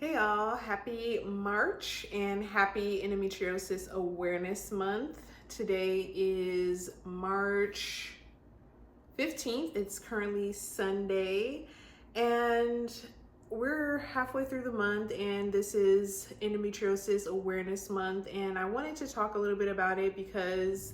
Hey y'all, happy March and happy Endometriosis Awareness Month. Today is March 15th. It's currently Sunday and we're halfway through the month, and this is Endometriosis Awareness Month, and I wanted to talk a little bit about it because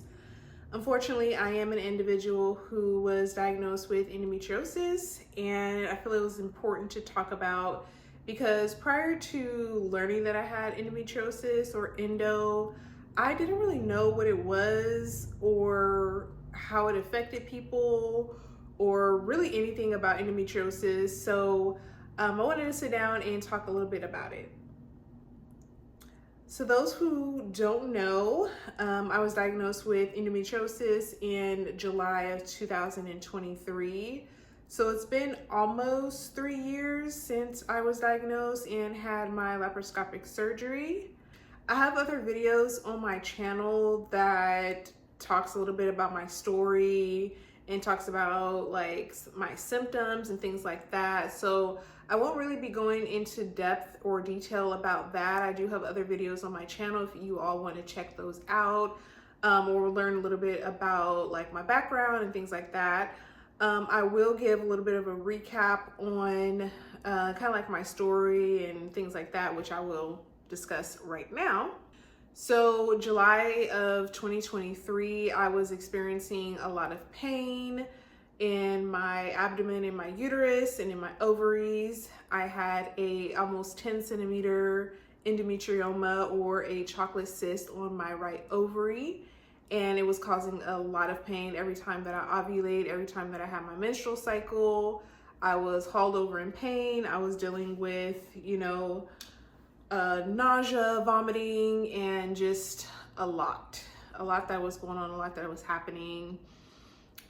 unfortunately I am an individual who was diagnosed with endometriosis, and I feel it was important to talk about because prior to learning that I had endometriosis or endo, I didn't really know what it was or how it affected people or really anything about endometriosis. So I wanted to sit down and talk a little bit about it. So those who don't know, I was diagnosed with endometriosis in July of 2023. So it's been almost 3 years since I was diagnosed and had my laparoscopic surgery. I have other videos on my channel that talks a little bit about my story and talks about like my symptoms and things like that. So I won't really be going into depth or detail about that. I do have other videos on my channel if you all want to check those out, or learn a little bit about like my background and things like that. I will give a little bit of a recap on kind of like my story and things like that, which I will discuss right now. So July of 2023, I was experiencing a lot of pain in my abdomen, in my uterus, and in my ovaries. I had a almost 10 centimeter endometrioma, or a chocolate cyst, on my right ovary. And it was causing a lot of pain every time that I ovulate, every time that I had my menstrual cycle. I was hauled over in pain. I was dealing with, nausea, vomiting, and just a lot that was going on, a lot that was happening.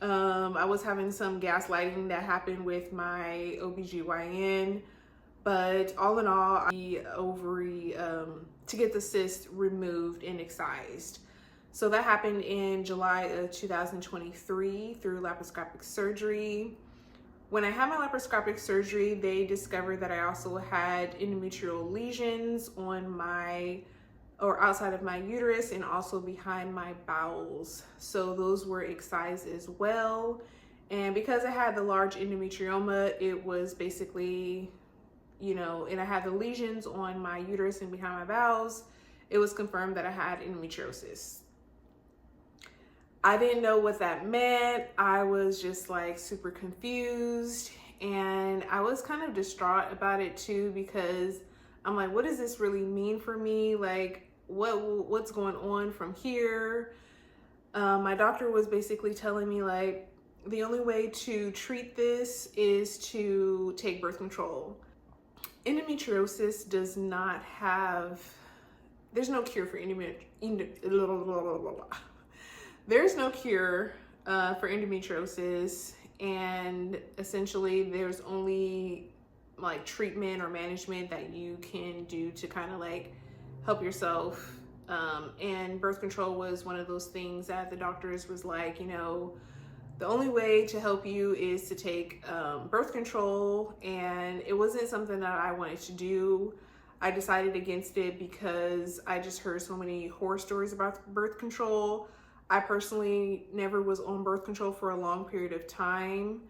I was having some gaslighting that happened with my OBGYN, but all in all, the ovary to get the cyst removed and excised. So that happened in July of 2023 through laparoscopic surgery. When I had my laparoscopic surgery, they discovered that I also had endometrial lesions on my, or outside of my uterus, and also behind my bowels. So those were excised as well. And because I had the large endometrioma, it was basically, and I had the lesions on my uterus and behind my bowels, it was confirmed that I had endometriosis. I didn't know what that meant. I was just like super confused, and I was kind of distraught about it too, because I'm like, what does this really mean for me? Like, what's going on from here? My doctor was basically telling me like, the only way to treat this is to take birth control. Endometriosis does not have, there's no cure for There's no cure for endometriosis, and essentially there's only like treatment or management that you can do to kind of like help yourself. And birth control was one of those things that the doctors was like, the only way to help you is to take birth control. And it wasn't something that I wanted to do. I decided against it because I just heard so many horror stories about birth control. I personally never was on birth control for a long period of time,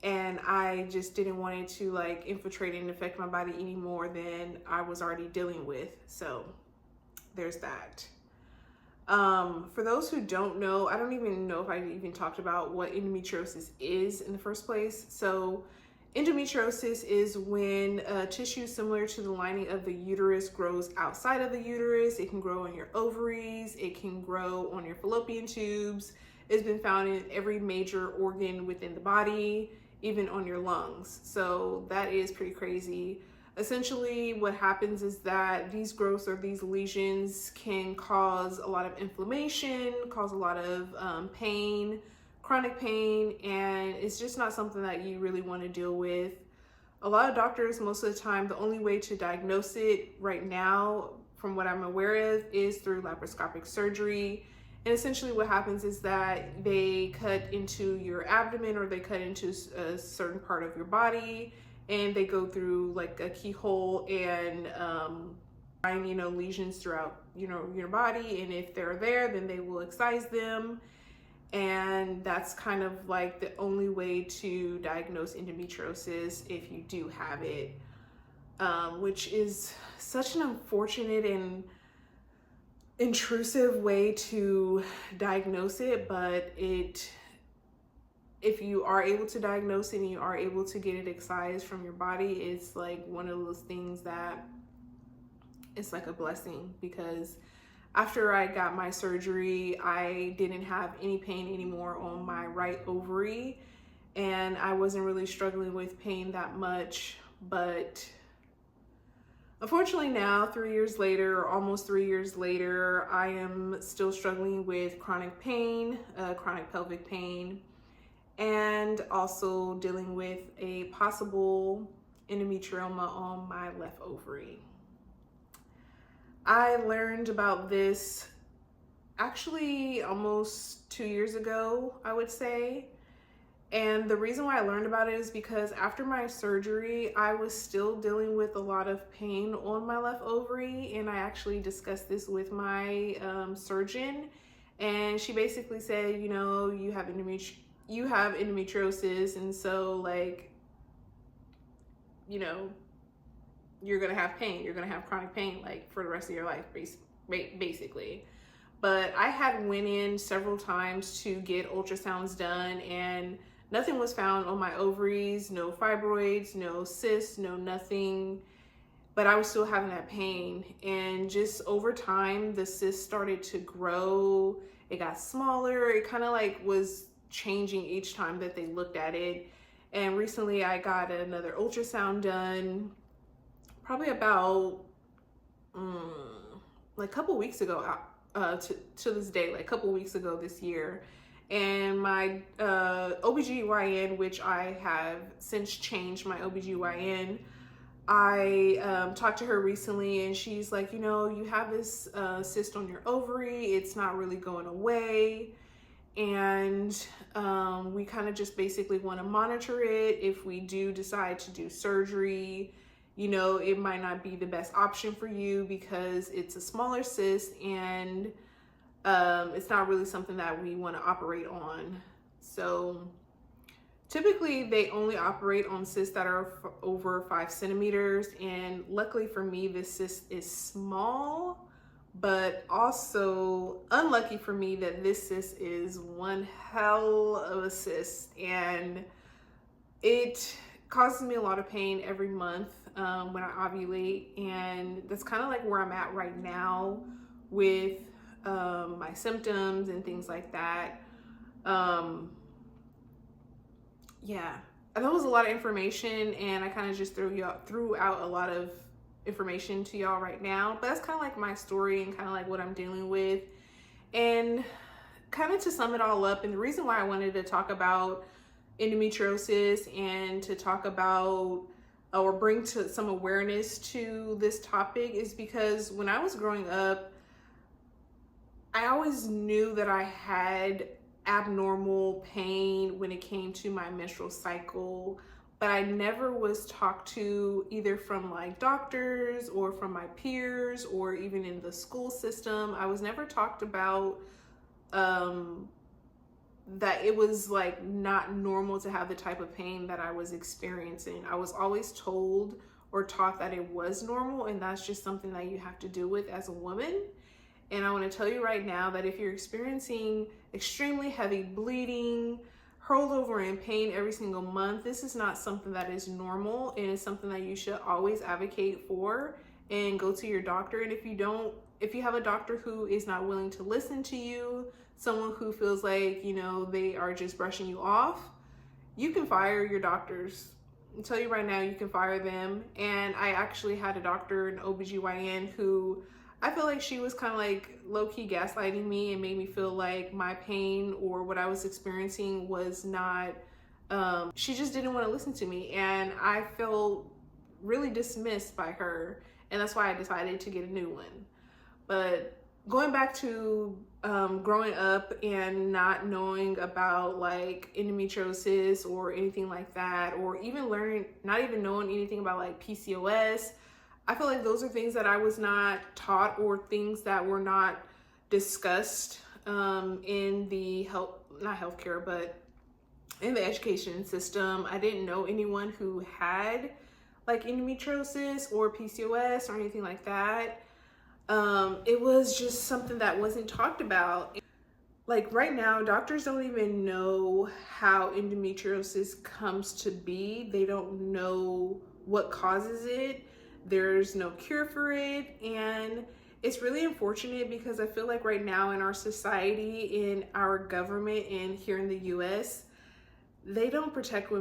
and I just didn't want it to like infiltrate and affect my body any more than I was already dealing with. So there's that. For those who don't know, I don't even know if I even talked about what endometriosis is in the first place. So endometriosis is when tissue similar to the lining of the uterus grows outside of the uterus. It can grow on your ovaries. It can grow on your fallopian tubes. It's been found in every major organ within the body, even on your lungs. So that is pretty crazy. Essentially, what happens is that these growths or these lesions can cause a lot of inflammation, cause a lot of pain, chronic pain, and it's just not something that you really want to deal with. A lot of doctors, most of the time, the only way to diagnose it right now, from what I'm aware of, is through laparoscopic surgery. And essentially what happens is that they cut into your abdomen, or they cut into a certain part of your body, and they go through like a keyhole and find, you know, lesions throughout, you know, your body, and if they're there, then they will excise them. And that's kind of like the only way to diagnose endometriosis if you do have it, which is such an unfortunate and intrusive way to diagnose it. But if you are able to diagnose it and you are able to get it excised from your body, it's like one of those things that it's like a blessing, because after I got my surgery, I didn't have any pain anymore on my right ovary, and I wasn't really struggling with pain that much. But unfortunately now, 3 years later, or almost 3 years later, I am still struggling with chronic pain, chronic pelvic pain, and also dealing with a possible endometrioma on my left ovary. I learned about this actually almost 2 years ago, I would say. And the reason why I learned about it is because after my surgery, I was still dealing with a lot of pain on my left ovary. And I actually discussed this with my surgeon. And she basically said, you know, you have endometriosis. And so, like, you know, you're gonna have pain, you're gonna have chronic pain like for the rest of your life, basically. But I had went in several times to get ultrasounds done, and nothing was found on my ovaries, no fibroids, no cysts, no nothing. But I was still having that pain, and just over time the cyst started to grow. It got smaller. It kind of like was changing each time that they looked at it. And recently I got another ultrasound done, probably about like a couple weeks ago, to this day, like a couple weeks ago this year. And my OBGYN, which I have since changed my OBGYN, I talked to her recently, and she's like, you know, you have this cyst on your ovary, it's not really going away, and we kind of just basically want to monitor it. If we do decide to do surgery, you know, it might not be the best option for you because it's a smaller cyst, and it's not really something that we want to operate on. So typically they only operate on cysts that are over 5 centimeters. And luckily for me, this cyst is small, but also unlucky for me that this cyst is one hell of a cyst, and it causes me a lot of pain every month when I ovulate. And that's kind of like where I'm at right now with my symptoms and things like that. Yeah, that was a lot of information, and I kind of just threw out a lot of information to y'all right now. But that's kind of like my story and kind of like what I'm dealing with. And kind of to sum it all up, and the reason why I wanted to talk about endometriosis and to talk about or bring to some awareness to this topic is because when I was growing up, I always knew that I had abnormal pain when it came to my menstrual cycle, but I never was talked to either from like doctors or from my peers or even in the school system. I was never talked about that it was like not normal to have the type of pain that I was experiencing. I was always told or taught that it was normal, and that's just something that you have to deal with as a woman. And I want to tell you right now that if you're experiencing extremely heavy bleeding, hurled over in pain every single month, this is not something that is normal, and it's something that you should always advocate for and go to your doctor. And if you have a doctor who is not willing to listen to you, someone who feels like, you know, they are just brushing you off, you can fire your doctors. I'll tell you right now, you can fire them. And I actually had a doctor, an OBGYN, who I feel like she was kind of like low-key gaslighting me and made me feel like my pain or what I was experiencing was not, she just didn't want to listen to me. And I felt really dismissed by her. And that's why I decided to get a new one. But going back to growing up and not knowing about like endometriosis or anything like that, or even not even knowing anything about like PCOS. I feel like those are things that I was not taught, or things that were not discussed in the not healthcare, but in the education system. I didn't know anyone who had like endometriosis or PCOS or anything like that. It was just something that wasn't talked about. Like right now, doctors don't even know how endometriosis comes to be. They don't know what causes it. There's no cure for it. And it's really unfortunate because I feel like right now in our society, in our government, and here in the US, they don't protect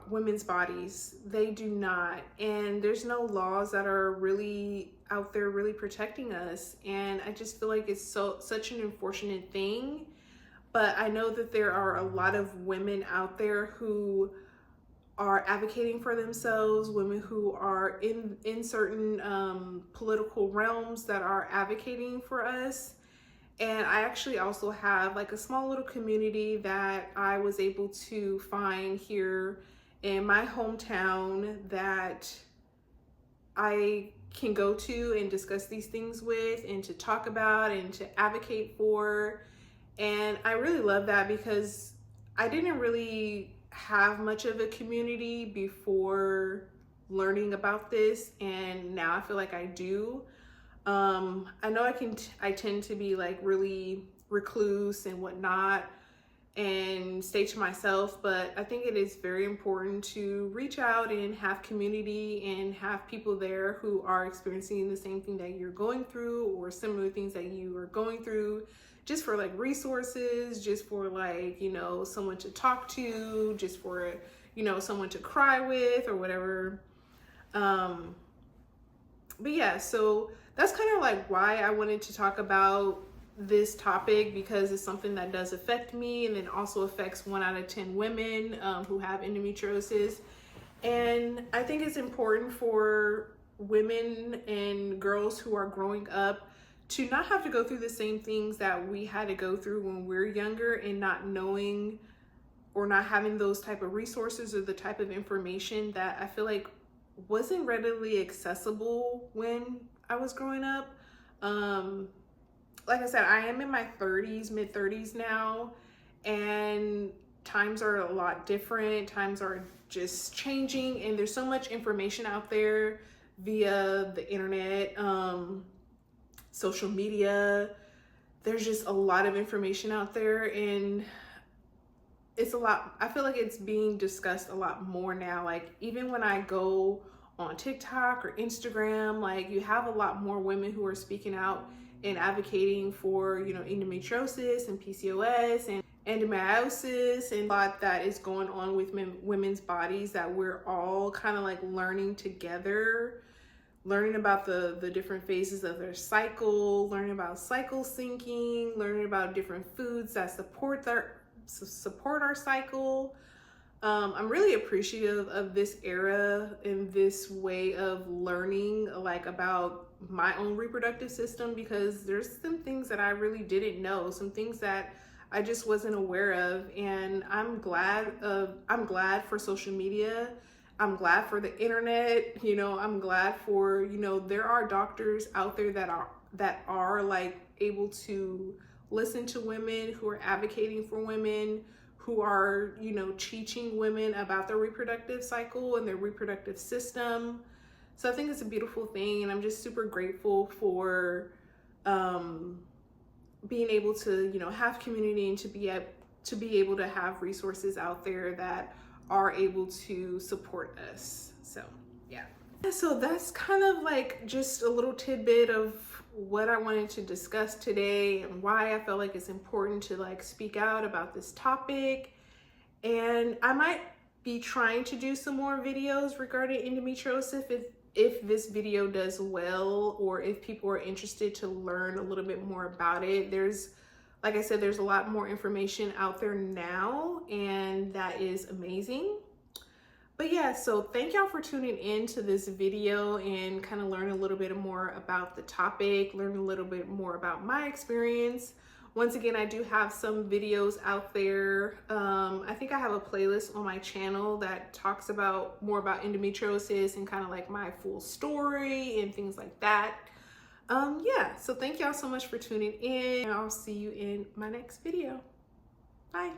women's bodies. They do not. And there's no laws that are really out there really protecting us. And I just feel like it's such an unfortunate thing. But I know that there are a lot of women out there who are advocating for themselves, women who are in certain political realms that are advocating for us. And I actually also have like a small little community that I was able to find here in my hometown that I can go to and discuss these things with, and to talk about and to advocate for. And I really love that because I didn't really have much of a community before learning about this, and now I feel like I do. I know I tend to be like really recluse and whatnot and stay to myself, but I think it is very important to reach out and have community and have people there who are experiencing the same thing that you're going through, or similar things that you are going through, just for like resources, just for like, you know, someone to talk to, just for, you know, someone to cry with or whatever. But yeah, so that's kind of like why I wanted to talk about this topic, because it's something that does affect me, and then also affects 1 out of 10 women who have endometriosis. And I think it's important for women and girls who are growing up to not have to go through the same things that we had to go through when we're younger, and not knowing or not having those type of resources or the type of information that I feel like wasn't readily accessible when I was growing up. Like I said, I am in my 30s, mid 30s now, and times are a lot different. Times are just changing, and there's so much information out there via the internet, social media. There's just a lot of information out there, and it's a lot. I feel like it's being discussed a lot more now. Like even when I go on TikTok or Instagram, like you have a lot more women who are speaking out and advocating for, you know, endometriosis and PCOS and endometriosis, and a lot that is going on with women's bodies that we're all kind of like learning together, learning about the different phases of their cycle, learning about cycle syncing, learning about different foods that support our cycle. I'm really appreciative of this era and this way of learning like about my own reproductive system, because there's some things that I really didn't know, some things that I just wasn't aware of. And I'm glad for social media. I'm glad for the internet. You know, I'm glad for, you know, there are doctors out there that are like able to listen to women, who are advocating for women, who are, you know, teaching women about their reproductive cycle and their reproductive system. So I think it's a beautiful thing, and I'm just super grateful for being able to, you know, have community, and to be able to have resources out there that are able to support us. So yeah. So that's kind of like just a little tidbit of what I wanted to discuss today, and why I felt like it's important to like speak out about this topic. And I might be trying to do some more videos regarding endometriosis if this video does well, or if people are interested to learn a little bit more about it. Like I said, there's a lot more information out there now, and that is amazing. But yeah, so thank y'all for tuning in to this video and kind of learn a little bit more about the topic, learn a little bit more about my experience. Once again, I do have some videos out there. I think I have a playlist on my channel that talks about more about endometriosis and kind of like my full story and things like that. Yeah, so thank y'all so much for tuning in. I'll see you in my next video. Bye.